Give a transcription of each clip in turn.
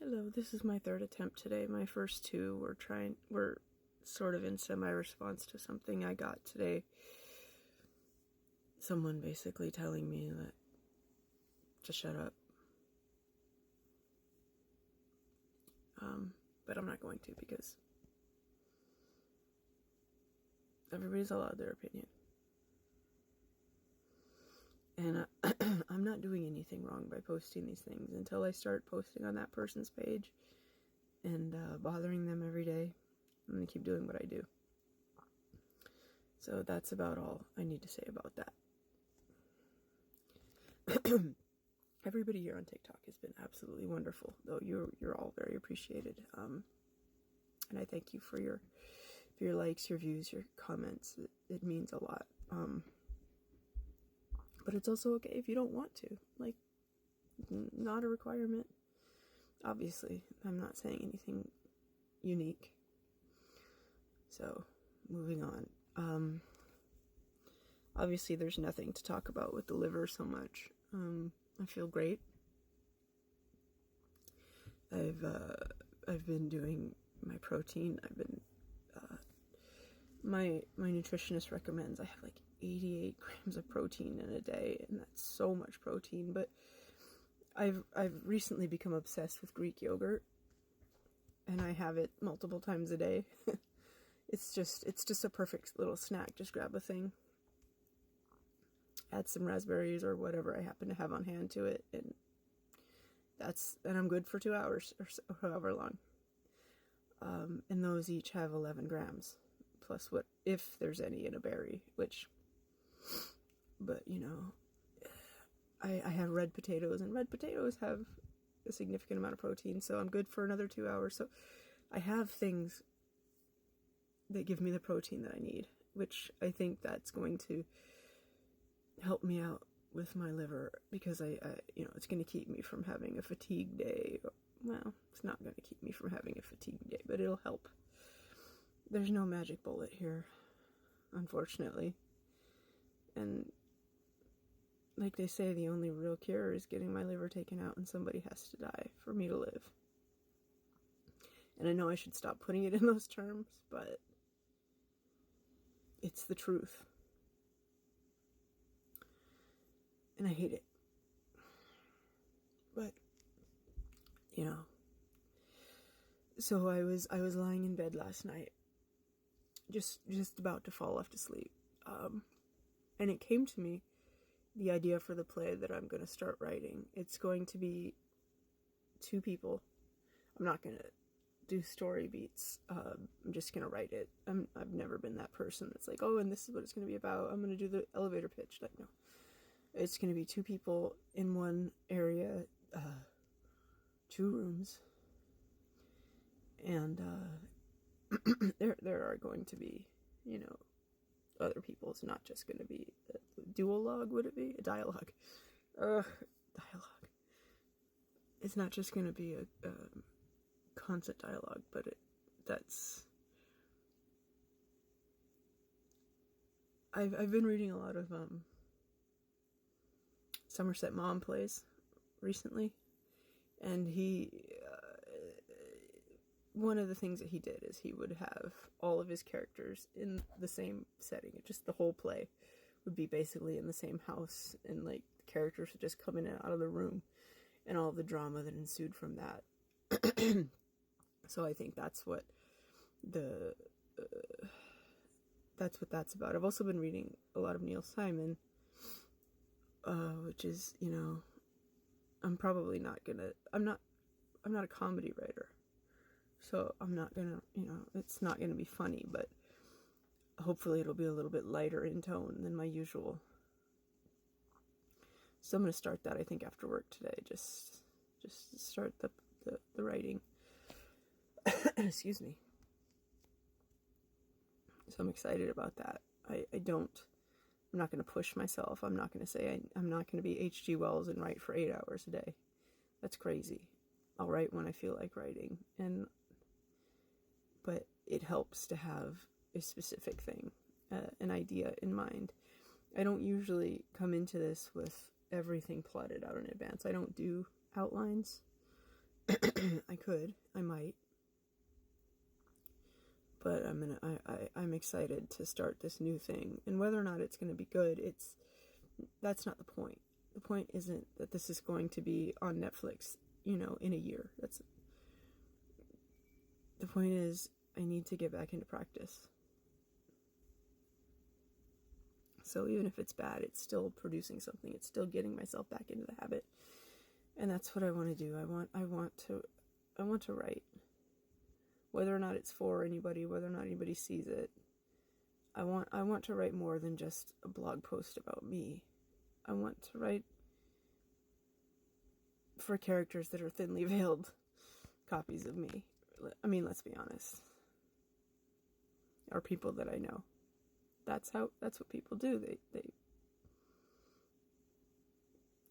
Hello, this is my third attempt today. My first two were sort of in semi-response to something I got today. Someone basically telling me that to shut up. But I'm not going to because everybody's allowed their opinion. And I'm not doing anything wrong by posting these things until I start posting on that person's page and bothering them every day. I'm going to keep doing what I do. So that's about all I need to say about that. Everybody here on TikTok has been absolutely wonderful, though you're all very appreciated. And I thank you for your likes, your views, your comments. It means a lot. But it's also okay if you don't want to. Like, not a requirement. Obviously, I'm not saying anything unique. So, moving on. Obviously, there's nothing to talk about with the liver so much. I feel great. I've been doing my protein. My nutritionist recommends I have like 88 grams of protein in a day, and that's so much protein. But I've recently become obsessed with Greek yogurt, and I have it multiple times a day. It's just a perfect little snack. Just grab a thing, add some raspberries or whatever I happen to have on hand to it, and I'm good for 2 hours or so, however long. And those each have 11 grams, plus what, if there's any in a berry, but you know, I have red potatoes, and red potatoes have a significant amount of protein, so I'm good for another 2 hours. So I have things that give me the protein that I need, which I think that's going to help me out with my liver, because it's going to keep me from having a fatigue day. Well, it's not going to keep me from having a fatigue day, but it'll help. There's no magic bullet here, unfortunately. And like they say, the only real cure is getting my liver taken out, and somebody has to die for me to live. And I know I should stop putting it in those terms, but it's the truth. And I hate it. But, you know. So I was lying in bed last night, just about to fall off to sleep. And it came to me, the idea for the play that I'm going to start writing. It's going to be 2 people. I'm not going to do story beats. I'm just going to write it. I've never been that person that's like, oh, and this is what it's going to be about. I'm going to do the elevator pitch. Like, no. It's going to be 2 people in one area, 2 rooms. And there are going to be, other people. It's not just going to be a duologue, would it be? A dialogue. Dialogue. It's not just going to be a constant dialogue, but I've been reading a lot of Somerset Maugham plays recently, and one of the things that he did is he would have all of his characters in the same setting. Just the whole play would be basically in the same house, and like the characters would just come in and out of the room, and all the drama that ensued from that. So I think that's what that's about. I've also been reading a lot of Neil Simon, which is, I'm not a comedy writer. So I'm not gonna, it's not gonna be funny, but hopefully it'll be a little bit lighter in tone than my usual. So I'm gonna start that, I think, after work today. Just start the writing. Excuse me. So I'm excited about that. I'm not gonna push myself. I'm not gonna say I'm not gonna be H.G. Wells and write for 8 hours a day. That's crazy. I'll write when I feel like writing, but it helps to have a specific thing, an idea in mind. I don't usually come into this with everything plotted out in advance. I don't do outlines. I might, but I'm excited to start this new thing, and whether or not it's going to be good, that's not the point. The point isn't that this is going to be on Netflix, in a year. The point is, I need to get back into practice. So even if it's bad, it's still producing something. It's still getting myself back into the habit. And that's what I want to do. I want to write. Whether or not it's for anybody, whether or not anybody sees it. I want to write more than just a blog post about me. I want to write for characters that are thinly veiled copies of me. I mean, let's be honest. Or people that I know. That's what people do.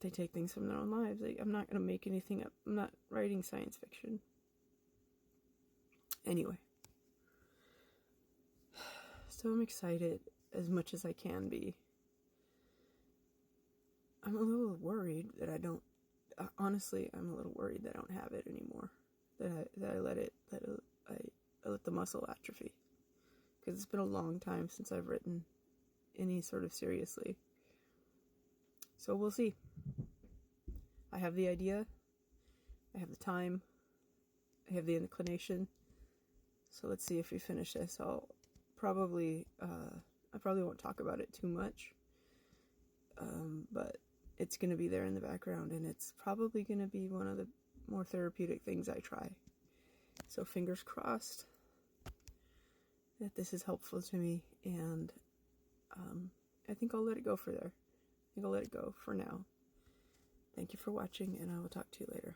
They take things from their own lives. I'm not going to make anything up. I'm not writing science fiction. Anyway. So I'm excited as much as I can be. I'm a little worried that I don't, honestly, I'm a little worried that I don't have it anymore. That I let the muscle atrophy. Because it's been a long time since I've written any sort of seriously. So we'll see. I have the idea. I have the time. I have the inclination. So let's see if we finish this. I probably won't talk about it too much. But it's going to be there in the background, and it's probably going to be one of the more therapeutic things I try. So fingers crossed that this is helpful to me, and I think I'll let it go for there. I think I'll let it go for now. Thank you for watching, and I will talk to you later.